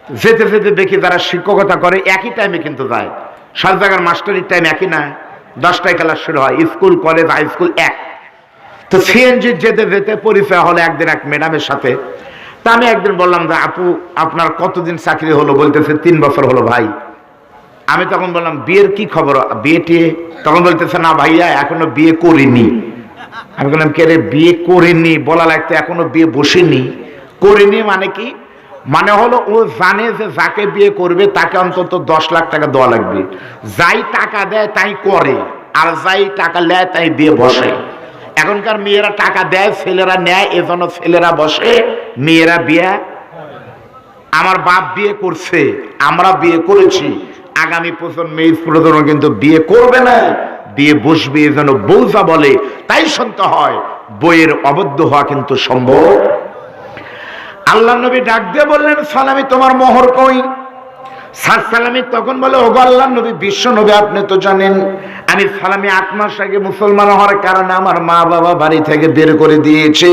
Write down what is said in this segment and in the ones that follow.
যেতে যেতে দেখি যারা শিক্ষকতা করে একই টাইমে কিন্তু যায়, সব জায়গার মাস্টারির টাইম একই না, 10টায় ক্লাস শুরু হয়, স্কুল কলেজ হাই স্কুল এক। তো সিএনজি যেতে যেতে পরিচয় হলো একদিন এক ম্যাডামের সাথে। তা আমি একদিন বললাম যে আপু আপনার কতদিন চাকরি হলো? বলতেছে 3 বছর হলো ভাই। আমি তখন বললাম বিয়ের কি খবর, বিয়ে টিয়ে? তখন বলতেছে না ভাইয়া এখনো বিয়ে করিনি। আমি বললাম কে রে, বিয়ে করিনি বলা লাগতো, এখনো বিয়ে বসিনি। করিনি মানে কি? মানে হলো ও জানে যে যাকে বিয়ে করবে তাকে অন্তত 10 লাখ টাকা দেওয়া লাগবে, যাই টাকা দেয় তাই করে, আর যাই টাকা নেয় তাই বিয়ে বসে। এখনকার মেয়েরা টাকা দেয়, ছেলেরা নেয়, এজন্য ছেলেরা বসে, মেয়েরা বিয়ে। আমার বাপ বিয়ে করছে, আমরা বিয়ে করেছি, আগামী প্রজন্ম কিন্তু বিয়ে করবে না, বিয়ে বসবে। যেন বউজা বলে তাই শুনতে হয়, বইয়ের অবদ্ধ হওয়া কিন্তু সম্ভব। আল্লাহ নবী ডাক দিয়ে বললেন সালামি তোমার মোহর কই? সালামি তখন বলে ওগো আল্লাহ নবী, বিশ্ব নবী আপনি তো জানেন আমি সালামি 8 মাস আগে মুসলমান হওয়ার কারণে আমার মা বাবা বাড়ি থেকে বের করে দিয়েছে,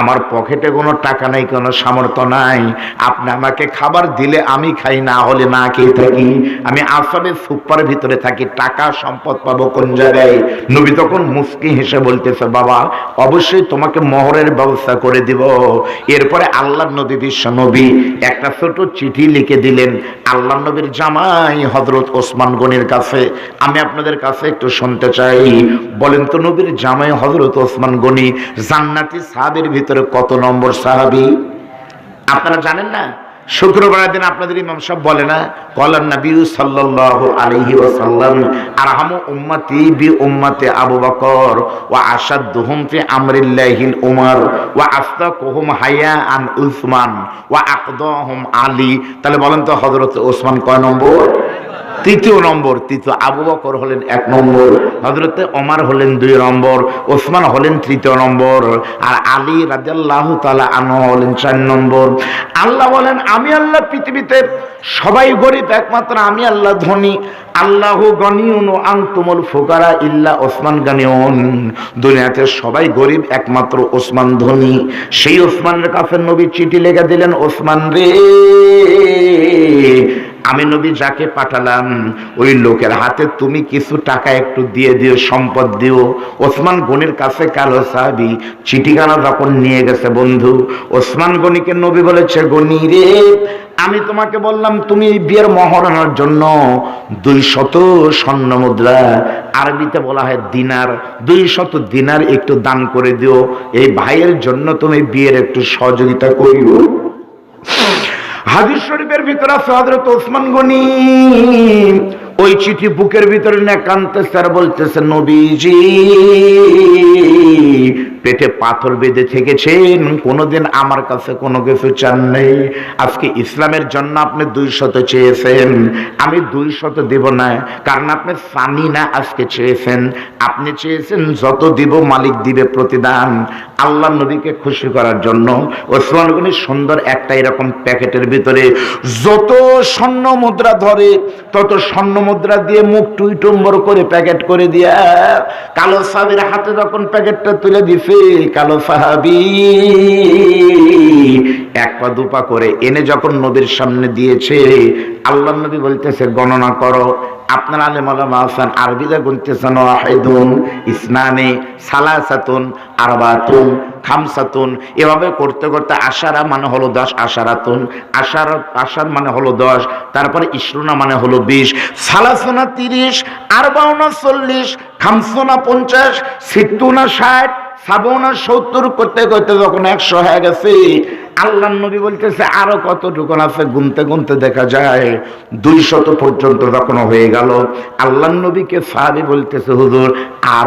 আমার পকেটে কোনো টাকা নাই, কোনো সামর্থ্য নাই, আপনি আমাকে খাবার দিলে আমি খাই, না হলে না খেয়ে থাকি, আমি আসলে সুপার ভিতরে থাকি, টাকা সম্পদ পাবো কোন জায়গায়? নবী তখন মুস্কি হেসে বলতেছে বাবা অবশ্যই তোমাকে মোহরের ব্যবস্থা করে দিব। এরপরে আল্লাহ নবী বিশ্ব নবী একটা ছোট চিঠি লিখে দিলেন আল্লাহ নবীর জামাই হযরত ওসমান গনির কাছে। আমি আপনাদের কাছে একটু শুনতে চাই, বলেন তো নবীর জামাই হযরত ওসমান গনি জান্নাতি সাহাবীর ভিতরে কত নম্বর সাহাবী? আপনারা জানেন না? শুক্রবারের দিন আপনাদের ইমাম সাহেব বলে না কলান নবী সাল্লাল্লাহু আলাইহি ওয়াসাল্লাম আরহামু উম্মতি বি উম্মতি আবু বকর ওয়া আশাদুহুম ফি আমরিল্লাহিল উমর ওয়া আসতাকুহুম হায়াআন উসমান ওয়া আকদাহুম আলী। তাহলে বলেন তো হযরত ওসমান কয় নম্বর? তৃতীয় নম্বর। তৃতীয় আবু বকর হলেন 1 নম্বর, হযরতে ওমর হলেন 2 নম্বর, ওসমান হলেন 3 নম্বর, আর আলী রাদিয়াল্লাহু তাআলা আনহু হলেন 4 নম্বর। আল্লাহ বলেন আমি আল্লাহ পৃথিবীতে সবাই গরিব, একমাত্র আমি আল্লাহ ধনী। আল্লাহু গনিয়ুন ওয়া আনতুমুল ফুকারা ইল্লা ওসমান গনিয়ুন। দুনিয়াতে সবাই গরিব, একমাত্র ওসমান ধনী। সেই ওসমানের কাছে নবী চিঠি লিখে দিলেন ওসমান রে, আমি নবী যাকে পাঠালাম ওই লোকের হাতে তুমি কিছু টাকা একটু দিয়ে দিও, সম্পদ দিও। ওসমান গনির কাছে কালো সাহাবী চিঠিখানা যখন নিয়ে গেছে বন্ধু, ওসমান গনিকে নবী বলেছে গনি রে আমি তোমাকে বললাম তুমি বিয়ের মোহর আনার জন্য 200 স্বর্ণ মুদ্রা, আরবিতে বলা হয় দিনার, 200 দিনার একটু দান করে দিও, এই ভাইয়ের জন্য তুমি বিয়ের একটু সহযোগিতা করিও। হাদিস শরীফের ভিতরে আছে হযরত ওসমান গনি ওই চিঠি বুকের ভিতরে নিয়ে কাঁদতেছে আর বলতেছে নবীজি পেটে পাথর বেঁধে থেকেছেন, কোনোদিন আমার কাছে কোনো কিছু চান নাই, আজকে ইসলামের জন্য আপনি 200 চেয়েছেন, আমি 200 দেব না, কারণ আপনি সানি না আজকে চেয়েছেন, আপনি চেয়েছেন যত দিব মালিক দিবে প্রতিদান। আল্লাহ নবীকে খুশি করার জন্য ওসমান গনি সুন্দর একটা এরকম প্যাকেটের ভিতরে যত স্বর্ণ মুদ্রা ধরে তত স্বর্ণ মুদ্রা দিয়ে মুখ টুইটুম্বর করে প্যাকেট করে দিয়া কালো সাহাবীর হাতে যখন প্যাকেটটা তুলে দিছে, কালো সাহাবী 1 পা 2 পা করে এনে যখন নবীর সামনে দিয়েছে, আল্লাহ নবী বলতেছে গণনা করো। আপনার আলেম ওলামা আছেন আরবিতে গুনতেছেন ওয়াহিদুন ইসনানি সালাসাতুন আরবাতুন খামসাতুন, এভাবে করতে করতে আশারা মানে হলো 10, আশারাতুন আশার মানে হলো 10, তারপরে ইশরুনা মানে হলো 20, সালাসুনা 30, আরবাউনা 40, খামসুনা 50, সিত্তুনা 60, সাবুনা 70 করতে করতে যখন 100 হয়ে গেছে, আল্লাহ নবী বলতেছে আরো কতটুকু আছে, গুনতে গুনতে দেখা যায় 200 পর্যন্ত যখন হয়ে গেল, আল্লাহ নবীকে সাহাবী বলতেছে হুজুর আর